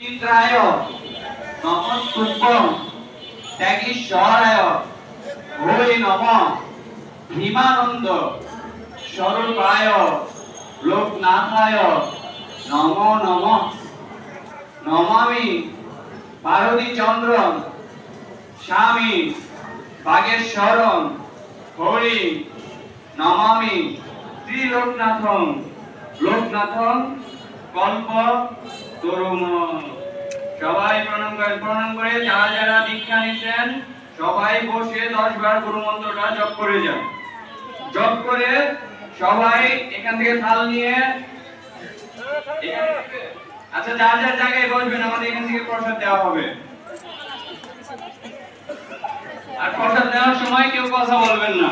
ইন্দ্রায় নমস্তুভ্যং ত্যাগীশ্বরায় হই নম ভীমানন্দ স্বরূপায় লোকনাথায় নমো নমঃ নমামি ভারতী চন্দ্রম স্বামী বাগেশ্বরম হরি নমামি ত্রিলোকনাথম লোকনাথম কল্প তরুম। সবাই প্রণাম করে যারা যারা দীক্ষা নিচ্ছেন সবাই বসে 10 বার গুরু মন্ত্রটা জপ করে যান। জপ করে সবাই এখান থেকে থাল নিয়ে আচ্ছা যার যার জায়গায় বসবেন, আমাদের এখান থেকে প্রসাদ দেওয়া হবে। আর প্রসাদ দেওয়ার সময় কেউ কথা বলবেন না,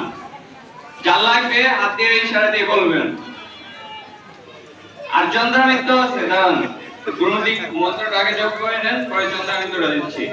যার লাগবে হাত দিয়ে ইশারা দিয়ে বলবেন। আর চন্দ্রামিত্র আছে, দাঁড়ান, গুরুদিক মন্ত্রটা আগে জপ করে নেন, পরে চন্দ্রামিত্রটা দিচ্ছি।